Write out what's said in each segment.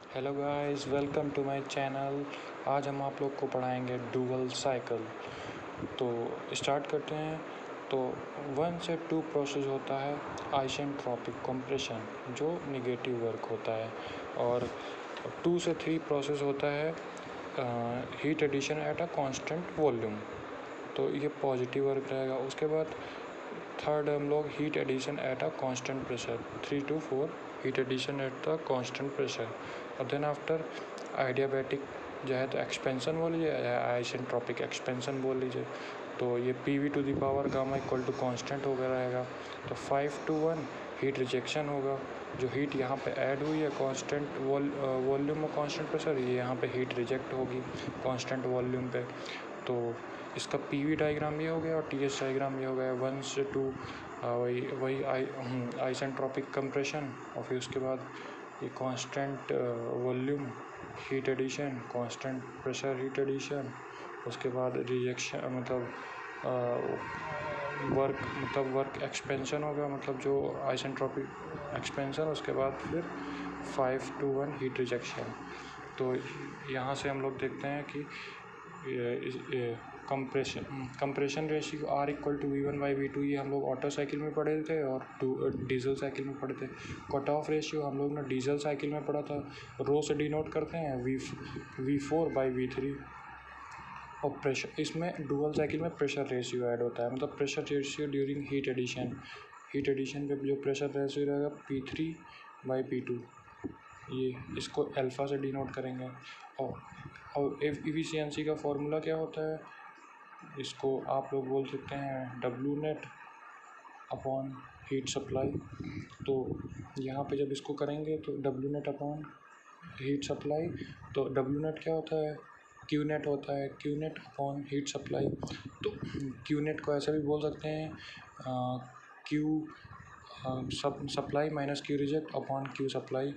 Hello guys, welcome to my channel. आज हम आप लोग को पढ़ाएंगे डुअल साइकिल। तो स्टार्ट करते हैं। तो 1 से 2 प्रोसेस होता है आइसेंट्रोपिक कंप्रेशन, जो नेगेटिव वर्क होता है, और 2 से 3 प्रोसेस होता है heat addition at a constant volume, तो ये पॉजिटिव वर्क रहेगा। उसके बाद थर्ड हम लोग heat addition at a constant pressure, 3 to 4 heat addition at the constant pressure. और देन आफ्टर आइडियाबैटिक जो है तो एक्सपेंशन बोल लीजिए या आइसेंट्रोपिक एक्सपेंशन बोल लीजिए। तो ये PV to the power gamma equal to constant हो गया रहेगा। तो 5 to 1 हीट रिजेक्शन होगा। जो हीट यहाँ पे ऐड हुई है कांस्टेंट वॉल्यूम और कांस्टेंट प्रेशर, ये यहाँ पे हीट रिजेक्ट होगी कांस्टेंट वॉल्यूम पे। तो इसका PV डायग्राम ये हो गया और TS डायग्राम ये हो गया। 1 से 2 वही वही आइसेंट्रोपिक कंप्रेशन, और फिर उसके बाद ये constant volume heat addition, constant pressure heat addition, उसके बाद रिजेक्शन मतलब वर्क एक्सपेंशन हो गया, मतलब जो आइसेंट्रोपिक एक्सपेंशन। उसके बाद फिर 5 to 1 हीट रिजेक्शन। तो यहाँ से हम लोग देखते हैं कि compression ratio R equal to V1/V2, ये हम लोग ऑटो साइकिल में पढ़े थे और डीजल साइकिल में पढ़े थे। कट ऑफ रेशियो हम लोग ने डीजल साइकिल में पढ़ा था, रो से डिनोट करते हैं V4/V3। और प्रेशर, इसमें डुअल साइकिल में प्रेशर रेशियो ऐड होता है, मतलब pressure ratio during heat addition पे जो प्रेशर रेशियो रहेगा P3/P2, ये इसको अल्फ़ा से डिनोट करेंगे। और एफिशिएंसी का फॉर्मूला क्या होता है, इसको आप लोग बोल सकते हैं W net upon heat supply. तो यहाँ पे जब इसको करेंगे तो W net upon heat supply, तो W नेट क्या होता है, Q नेट होता है, Q net upon heat supply. तो Q नेट को ऐसे भी बोल सकते हैं Q supply minus Q reject upon Q supply.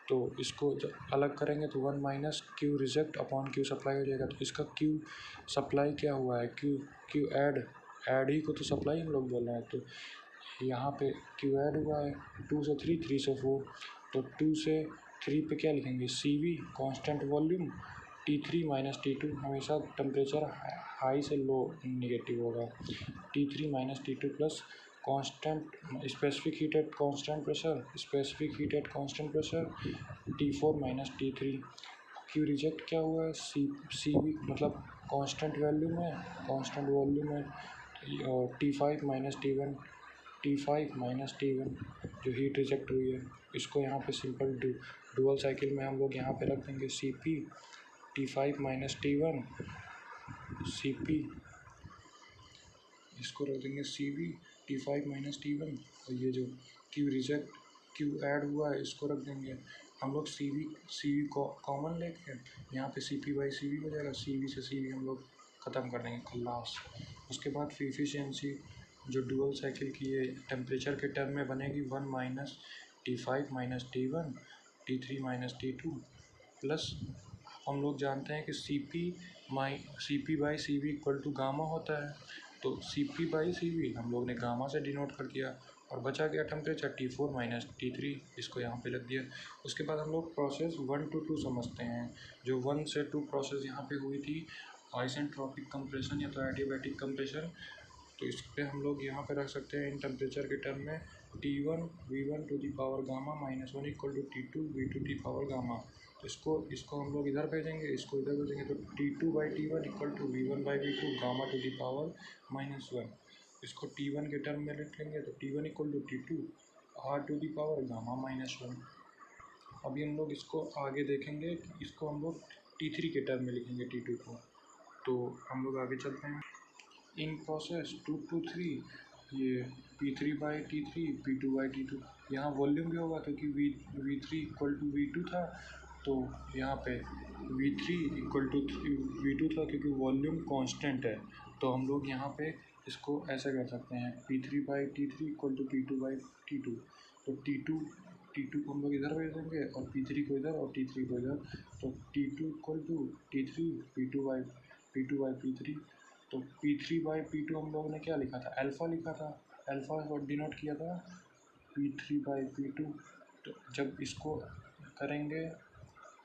तो इसको जब अलग करेंगे तो 1 minus Q reject upon Q supply हो जाएगा। तो इसका Q सप्लाई क्या हुआ है, Q ऐड ही को तो सप्लाई हम लोग बोल रहे हैं। तो यहाँ पे Q ऐड हुआ है 2 से 3, 3 से 4। तो 2 से 3 पे क्या लिखेंगे, CV constant volume, T3 minus T2, हमेशा टेम्परेचर हाई से लो निगेटिव होगा, T3 minus T2 plus constant specific heat at constant pressure T4 minus T3। Q reject क्या हुआ है, CV मतलब कांस्टेंट वॉल्यूम है, और T5 माइनस T1 जो हीट रिजेक्ट हुई है, इसको यहाँ पे सिंपल डुअल साइकिल में हम लोग यहाँ पे रख देंगे CP T5 minus T1, CP इसको रख देंगे CV T5 माइनस T1, और ये जो Q ऐड हुआ है इसको रख देंगे हम लोग CV को कॉमन लेके, यहाँ पे CP/CV हो जाएगा, CV से CV हम लोग ख़त्म कर देंगे खल्लास। उसके बाद फिर एफिशिएंसी जो डुअल साइकिल की ये टेम्परेचर के टर्म में बनेगी 1 minus T5 minus T1, T3 minus T2 plus, हम लोग जानते हैं कि CP/CV इक्वल टू गामा होता है। तो CP/CV हम लोग ने गामा से डिनोट कर दिया, और बचा गया टेम्परेचर T4 माइनस T3, इसको यहाँ पे रख दिया। उसके बाद हम लोग प्रोसेस 1 to 2 समझते हैं। जो 1 से 2 प्रोसेस यहाँ पे हुई थी, आइसेंट्रोपिक कंप्रेशन या तो एडियाबैटिक कंप्रेशन, तो इस पर हम लोग यहाँ पे रख सकते हैं इन टेम्परेचर के टर्म में T1 V1 to the power gamma minus 1 equal to T2 V2 the power gamma. तो इसको हम लोग इधर भेजेंगे, इसको इधर भेजेंगे, तो T2/T1 equal to V1/V2 gamma to the power -1। इसको T1 के टर्म में लिख लेंगे, तो T1 equal to T2 R to the power gamma -1। अभी हम लोग इसको आगे देखेंगे कि इसको हम लोग T3 के टर्म में लिखेंगे T2 को। तो हम लोग आगे चलते हैं। इन प्रोसेस 2 to 3 ये P3/T3 P2/T2, यहाँ वॉल्यूम भी होगा क्योंकि V3 इक्वल टू V2 था, तो यहाँ पे V3 इक्वल टू V2 था क्योंकि वॉल्यूम कांस्टेंट है। तो हम लोग यहाँ पे इसको ऐसे कर सकते हैं P3/T3 इक्वल टू P2/T2। तो T2 को हम लोग इधर भेज देंगे और P3 को इधर और T3 को इधर। तो T2 equal to T3 P2/P3। तो P3/P2 हम लोगों ने क्या लिखा था, अल्फ़ा लिखा था, अल्फ़ा को डिनोट किया था P3/P2। तो जब इसको करेंगे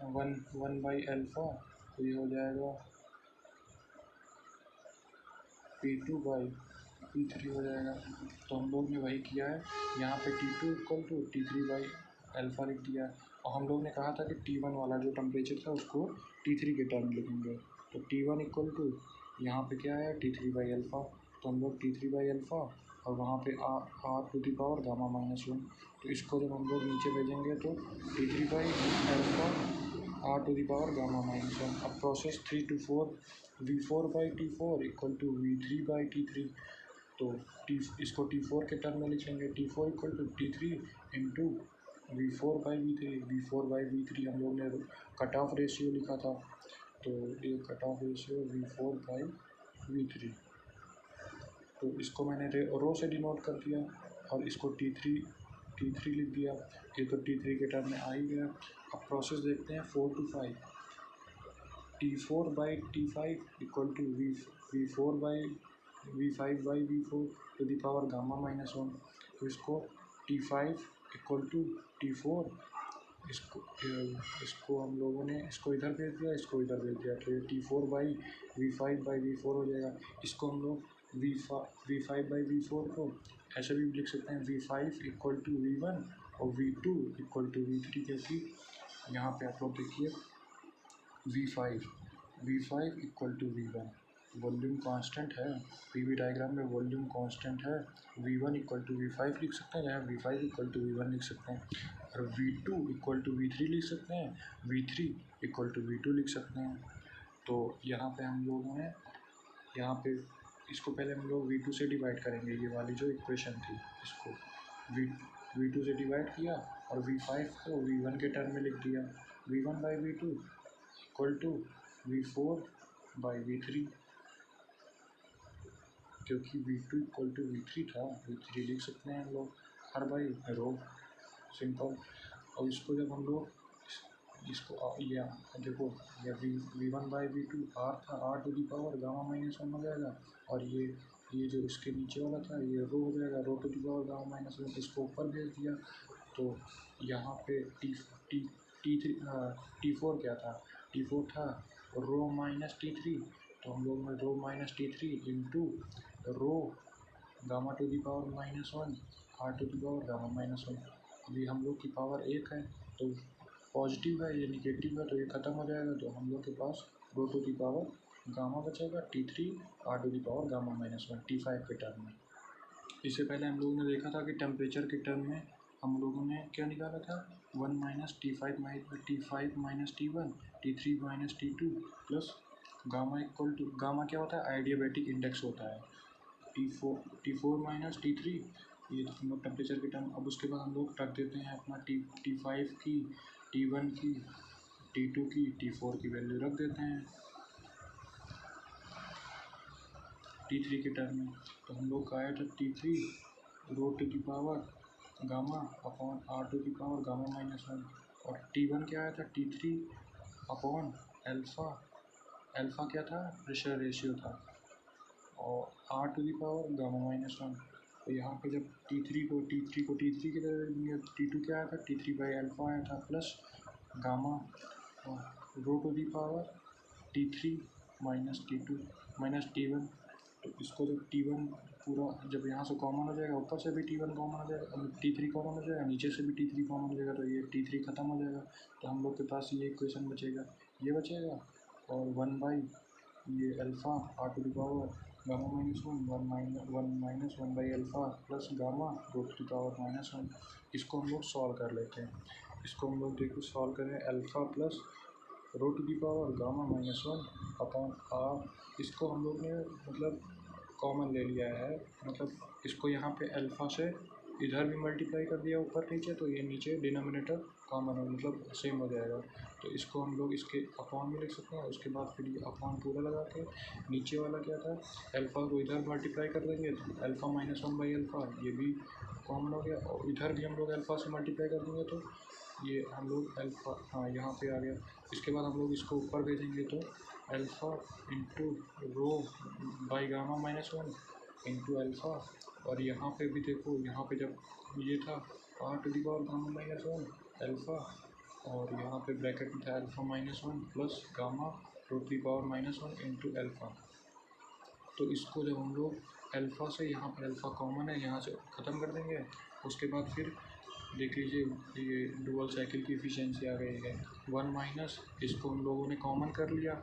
वन बाई अल्फ़ा, तो ये हो जाएगा P2/P3 हो जाएगा। तो हम लोग ने वही किया है, यहाँ पे T2 इक्वल टू T3/अल्फ़ा लिख दिया है। और हम लोग ने कहा था कि T1 वाला जो टेम्परेचर था उसको T3 के टर्म लिखेंगे। तो T1 इक्वल टू यहाँ पे क्या है T3/अल्फ़ा, तो हम लोग T3/अल्फ़ा और वहाँ पे R to the power gamma minus 1। तो इसको जब हम लोग नीचे भेजेंगे तो T3/अल्फ़ा R to the power gamma minus 1। अब process 3 to 4 V4/T4 equal to V3/T3। तो इसको T4 के टर्म में लिख लेंगे, T4 equal to T3 into V4/V3। V4/V3 हम लोग ने कट ऑफ रेशियो लिखा था, तो ये कट ऑफ रेशियो V4/V3। तो इसको मैंने रो से डिनोट कर दिया और इसको T3 लिख दिया। ये तो T3 के टर्म में आ ही गया। अब प्रोसेस देखते हैं 4 to 5। T4/T5 equal to V5/V4 to the power gamma minus 1। तो इसको T5 इक्वल टू T4, इसको हम लोगों ने इसको इधर भेज दिया, इसको इधर भेज दिया, तो ये T4/V5/V4 हो जाएगा। इसको हम लोग V5/V4 को ऐसे भी लिख सकते हैं, V5 इक्वल टू V1 और V2 इक्वल टू V3, क्योंकि यहाँ पे आप लोग देखिए V5 equal to V1 volume constant है, पीवी डायग्राम में वॉल्यूम कांस्टेंट है। V1 इक्वल टू V5 लिख सकते हैं, जहाँ V5 इक्वल टू V1 लिख सकते हैं, और V2 इक्वल टू V3 लिख सकते हैं, V3 इक्वल टू V2 लिख सकते हैं। तो यहाँ पे हम लोगों ने इसको पहले हम लोग V2 से डिवाइड करेंगे, ये वाली जो इक्वेशन थी इसको V2 से डिवाइड किया और V5 को V1 के टर्म में लिख दिया। V1/V2 इक्वल टू V4/V3, क्योंकि V2 इक्वल टू V3 था, V3 लिख सकते हैं हम लोग, हर बाई रो, सिंपल। और इसको जब हम लोग इसको या देखो, या V1/V2 R था, R to the power gamma minus 1 हो जाएगा, और ये जो इसके नीचे वाला था ये रो हो जाएगा, rho to the power gamma minus 1। इसको ऊपर भेज दिया, तो यहाँ पे T4 क्या था, T4 था रो माइनस T3। तो हम लोग में rho minus T3 into rho gamma to the power minus 1 R to the power gamma minus 1। अभी हम लोग की पावर 1 है, तो पॉजिटिव है, ये निगेटिव है, तो ये ख़त्म हो जाएगा। तो हम लोग के पास rho to the power gamma बचेगा T3 R to the power gamma minus 1 T5 के टर्म में। इससे पहले हम लोगों ने देखा था कि टेम्परेचर के टर्म में हम लोगों ने क्या निकाला था, 1 minus T5 minus T1 T3 minus T2 plus gamma equal to, gamma क्या होता है, आइडियाबैटिक इंडेक्स होता है, T4 माइनस T3, ये तो हम लोग टेम्परेचर के टर्म। अब उसके बाद हम लोग रख देते हैं अपना T5 की, T1 की, T2 की, T4 की वैल्यू रख देते हैं T3 के टर्म में। तो हम लोग का आया था T3 rho to the power gamma upon R to the power gamma minus 1, और T1 क्या आया था T3 अपॉन अल्फ़ा क्या था, प्रेशर रेशियो था, और R to the power gamma minus 1। तो यहाँ पे जब T3 को T3 की तरह देंगे, T2 क्या आया था T3/अल्फ़ा आया था, plus gamma rho to the power T3 minus T2 minus T1। तो इसको जब T1 पूरा जब यहाँ से कॉमन हो जाएगा, ऊपर से भी T1 कॉमन हो जाएगा, T3 कॉमन हो जाएगा, नीचे से भी T3 कॉमन हो जाएगा, तो ये T3 ख़त्म हो जाएगा। तो हम लोग के पास ये इक्वेशन बचेगा, ये बचेगा, और 1 बाई ये alpha R to the power gamma minus 1 by alpha plus gamma rho to the power minus 1। इसको हम लोग सॉल्व कर लेते हैं। इसको हम लोग देखो सॉल्व करें, alpha plus rho to the power gamma minus 1 upon R, इसको हम लोग ने मतलब कॉमन ले लिया है, मतलब इसको यहाँ पे अल्फ़ा से इधर भी मल्टीप्लाई कर दिया ऊपर नीचे, तो ये नीचे डिनोमिनेटर कॉमन हो मतलब सेम हो जाएगा। तो इसको हम लोग इसके अपॉन में लिख सकते हैं, उसके बाद फिर ये अपॉन पूरा लगा के नीचे वाला क्या था, अल्फ़ा को इधर मल्टीप्लाई कर देंगे, तो अल्फ़ा माइनस 1 बाई अल्फ़ा ये भी कॉमन हो गया, और इधर भी हम लोग अल्फ़ा से मल्टीप्लाई कर देंगे, तो ये हम लोग अल्फ़ा, हाँ यहाँ पे आ गया। इसके बाद हम लोग इसको ऊपर भेजेंगे, तो alpha into row by gamma minus 1 into alpha, और यहाँ पे भी देखो, यहाँ पे जब ये था R to the power gamma minus 1 alpha और यहाँ पे ब्रैकेट में था alpha minus one plus gamma root की power minus one into alpha. तो इसको जब हम लोग अल्फ़ा से, यहाँ पर अल्फ़ा कॉमन है, यहाँ से ख़त्म कर देंगे। उसके बाद फिर देख लीजिए ये डुअल साइकिल की एफिशिएंसी आ गई है 1 माइनस, इसको हम लोगों ने कॉमन कर लिया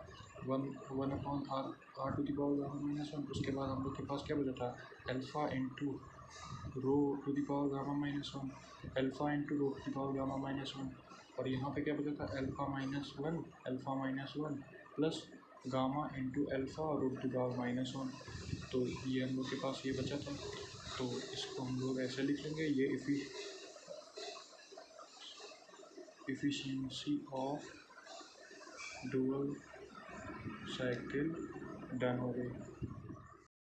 1 upon R to the power gamma minus one. उसके बाद हम लोग के पास क्या बचा था alpha into rho to the power gamma minus one, alpha into rho to the power gamma minus one. और यहाँ पे क्या बचा था alpha minus one plus gamma into alpha और root to power minus one. तो ये हम लोग के पास ये बचा था। तो इसको हम लोग ऐसे लिख लेंगे, ये efficiency of dual cycle done हो गई।